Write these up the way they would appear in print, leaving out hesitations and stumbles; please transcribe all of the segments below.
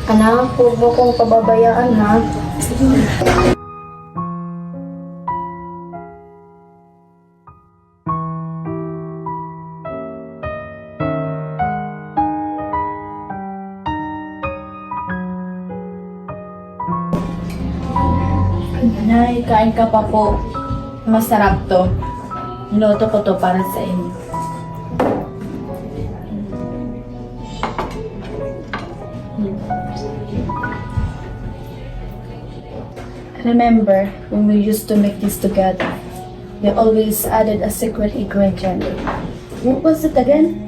Anak, huwag mo kong pababayaan ha. Nay, kain ka pa po. Masarap to. Niloto ko to para sa inyo. Remember, when we used to make this together, we always added a secret ingredient. What was it again?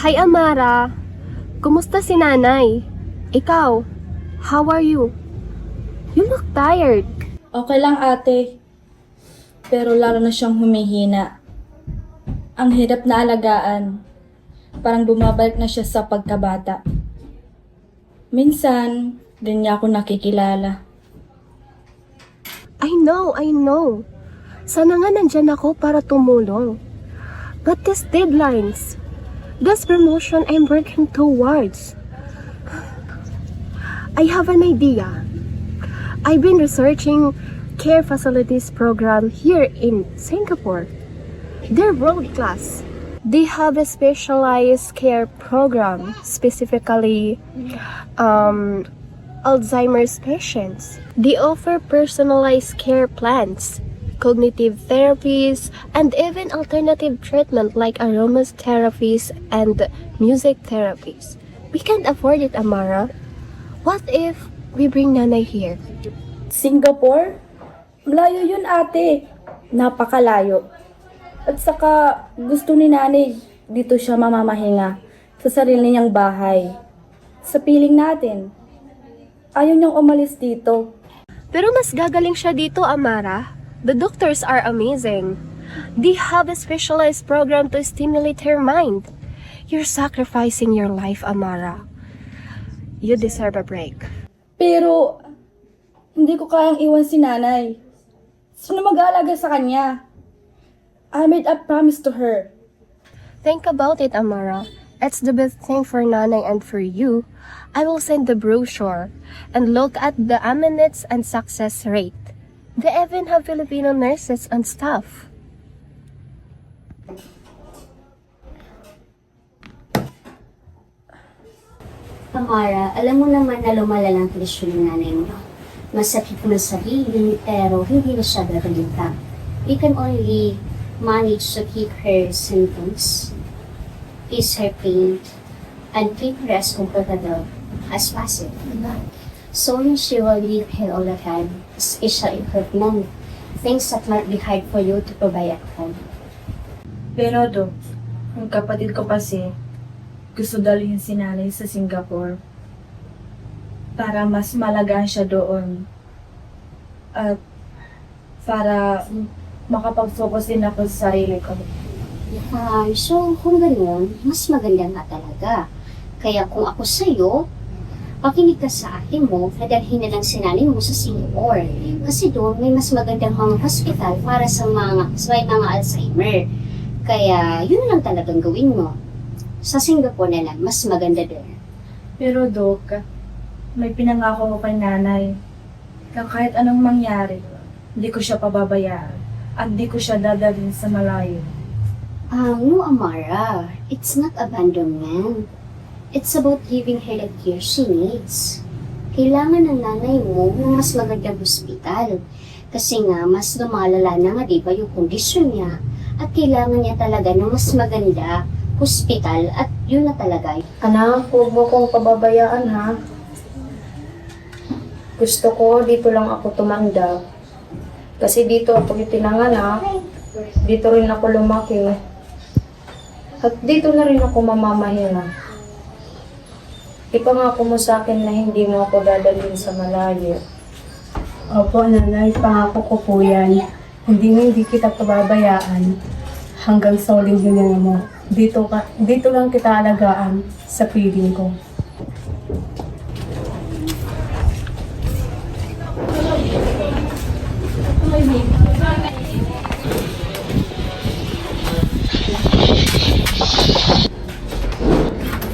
Hi Amara! Kumusta si nanay? Ikaw, how are you? You look tired. Okay lang ate. Pero lalo na siyang humihina. Ang hirap na alagaan. Parang bumabalik na siya sa pagkabata. Minsan, din niya ako nakikilala. I know. Sana nga nandyan ako para tumulong. But these deadlines, this promotion I'm working towards. I have an idea. I've been researching care facilities program here in Singapore. They're world class. They have a specialized care program, specifically Alzheimer's patients. They offer personalized care plans, cognitive therapies, and even alternative treatment like aromatherapies and music therapies. We can't afford it, Amara. What if we bring Nanay here? Singapore? Malayo yun ate. Napakalayo. At saka gusto ni nanay dito siya mamamahinga sa sarili niyang bahay. Sa piling natin. Ayaw niyang umalis dito. Pero mas gagaling siya dito, Amara. The doctors are amazing. They have a specialized program to stimulate her mind. You're sacrificing your life, Amara. You deserve a break. Pero hindi ko kayang iwan si nanay. Sino mag-aalaga sa kanya? I made a promise to her. Think about it, Amara. It's the best thing for Nanay and for you. I will send the brochure and look at the amenities and success rate. They even have Filipino nurses and staff. Amara, alam mo naman na lumala lang kondisyon ng nanay mo. Masakit na sabihin, pero hindi na siya gagalita. We can only manage to keep her symptoms, ease her pain, and keep her as comfortable as possible. So she will live here all the time, especially if her mom things that might be hard for you to provide at home. Pero Dok, ang kapatid ko kasi gusto dalhin si nanay sa Singapore para mas malagaan siya doon at para makapag-focus din ako sa sarili ko. So kung ganoon, mas maganda nga talaga. Kaya kung ako sa'yo, pakinig ka sa akin mo, nadalhin na lang si nanay mo sa Singapore. Kasi doon may mas magandang mga hospital para sa may mga Alzheimer. Kaya yun lang talagang gawin mo. Sa Singapore na lang, mas maganda doon. Pero Dok, may pinangako ko kay nanay na kahit anong mangyari, hindi ko siya pababayaan at hindi ko siya dadalhin sa malayo. No, Amara. It's not abandonment. It's about giving her the care she needs. Kailangan ng nanay mo ng mas magandang hospital. Kasi nga, mas lumalala na nga diba yung kondisyon niya. At kailangan niya talaga ng mas maganda hospital at yun na talaga. Anak, huwag mo kong pababayaan ha. Gusto ko dito lang ako tumanda. Kasi dito ako itinanganak, dito rin ako lumaki. At dito na rin ako mamamahinga. Ipangako mo sa akin na hindi mo ako dadalhin sa malayo. Opo, nanay, pangako ko po yan. Hindi kita pababayaan hanggang sa uling hininga mo. Dito lang kita alagaan sa piling ko.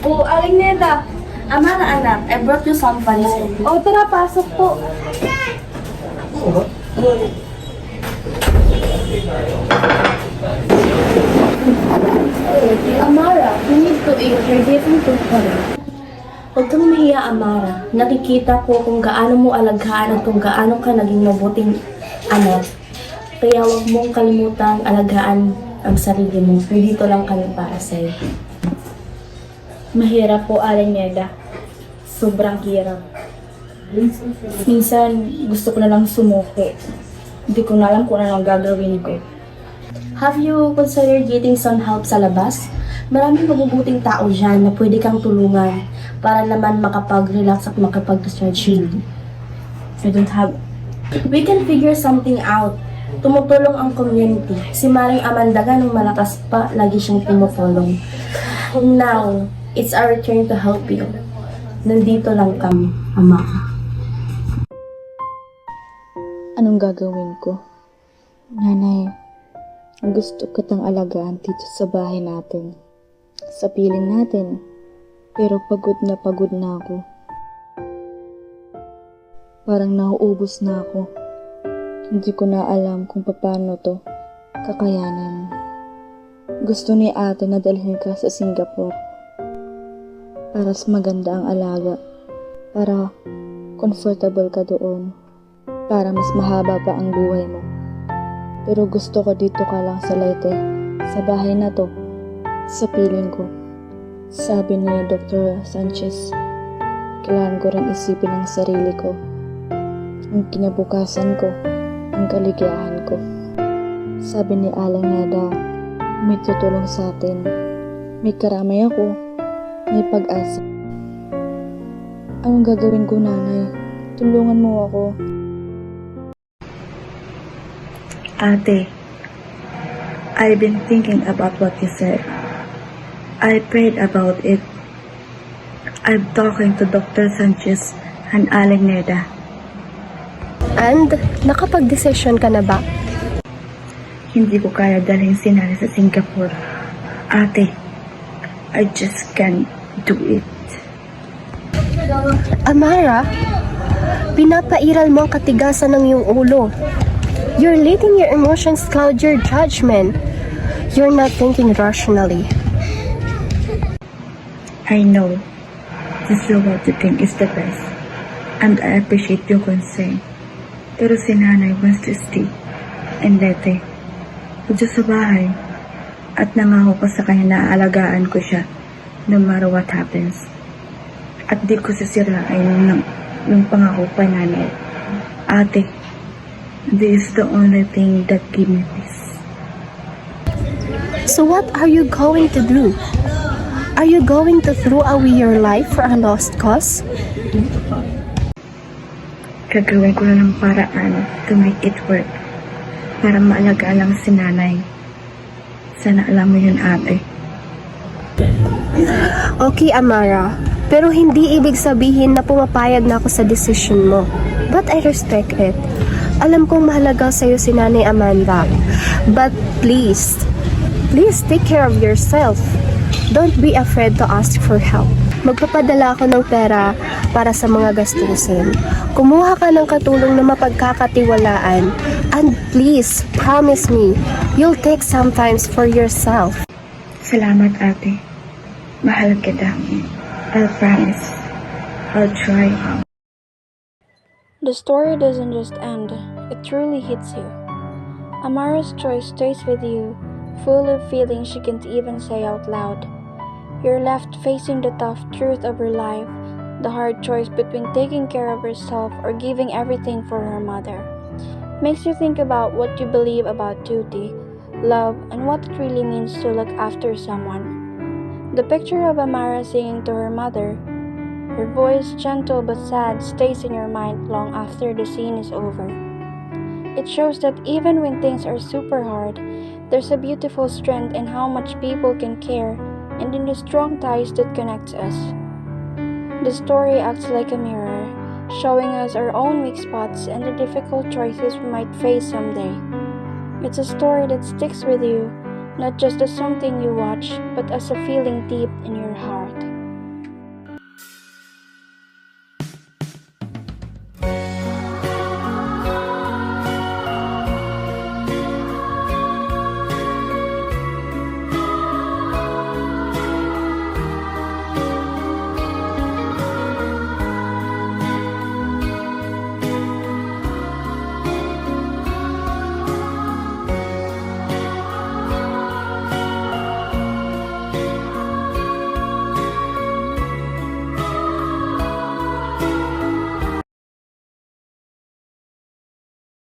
Oh, Aling Neda. Amara anak, I brought you some panis. Oh, tara, pasok po. Amara, you need to eat. You're getting too funny. Huwag kang mahiya, Amara. Nakikita ko kung gaano mo alagaan at kung gaano ka naging mabuting anak. Kaya huwag mong kalimutang alagaan ang sarili mo. Dito lang kami para sa'yo. Mahirap po, Aling Neda. Sobrang hirap. Minsan, gusto ko na lang sumuko. Hindi ko na alam kung ano ang gagawin ko. Have you considered getting some help sa labas? Maraming mabubuting tao dyan na pwede kang tulungan para naman makapag-relax at makapag-recharge. I don't have... We can figure something out. Tumutulong ang community. Si Maring Amanda ganong malakas pa, lagi siyang tumutulong. Now, it's our turn to help you. Nandito lang kami, Ama. Anong gagawin ko? Nanay, gusto kitang alagaan dito sa bahay natin. Sa piling natin. Pero pagod na ako. Parang nauubos na ako. Hindi ko na alam kung paano to kakayanin. Gusto ni ate na dalhin ka sa Singapore. Para mas maganda ang alaga. Para comfortable ka doon. Para mas mahaba pa ang buhay mo. Pero gusto ko dito ka lang sa Leyte. Sa bahay na to. Sa piling ko. Sabi ni Dr. Sanchez, kailangan ko rin isipin ang sarili ko. Ang kinabukasan ko. Ang kaligayahan ko. Sabi ni Aling Neda, may tutulong sa atin. May karamay ako. May pag-asa. Anong gagawin ko, nanay? Tulungan mo ako. Ate, I've been thinking about what you said. I prayed about it. I'm talking to Dr. Sanchez and Aling Neda. And, nakapag-desisyon ka na ba? Hindi ko kaya dalhin si Nanay sa Singapore. Ate, I just can't do it. Amara, pinapairal mo ang katigasan ng iyong ulo. You're letting your emotions cloud your judgment. You're not thinking rationally. I know this is what you think is the best, and I appreciate your concern. Pero si Nanay wants to stay and Leyte. Dito sa bahay. At nangako ko sa kanya na aalagaan ko siya no matter what happens. At di ko sisirain ng pangako pa Nanay. Ate, this is the only thing that give me peace. So what are you going to do? Are you going to throw away your life for a lost cause? Gagawin ko na ng paraan to make it work. Para maalagaan lang si Nanay. Sana alam mo yun, ate. Okay, Amara. Pero hindi ibig sabihin na pumapayag na ako sa decision mo. But I respect it. Alam kong mahalaga sa'yo si Nanay Amanda. But please take care of yourself. Don't be afraid to ask for help. Magpapadala ako ng pera para sa mga gastusin. Kumuha ka ng katulong na mapagkakatiwalaan. And please, promise me, you'll take some time for yourself. Salamat, ate. Mahal kita. I'll promise. I'll try. The story doesn't just end, it truly hits you. Amara's choice stays with you, full of feelings she can't even say out loud. You're left facing the tough truth of her life, the hard choice between taking care of herself or giving everything for her mother. Makes you think about what you believe about duty, love, and what it really means to look after someone. The picture of Amara singing to her mother, Her voice, gentle but sad, stays in your mind long after the scene is over. It shows that even when things are super hard, there's a beautiful strength in how much people can care and in the strong ties that connect us. The story acts like a mirror, showing us our own weak spots and the difficult choices we might face someday. It's a story that sticks with you, not just as something you watch, but as a feeling deep in your heart.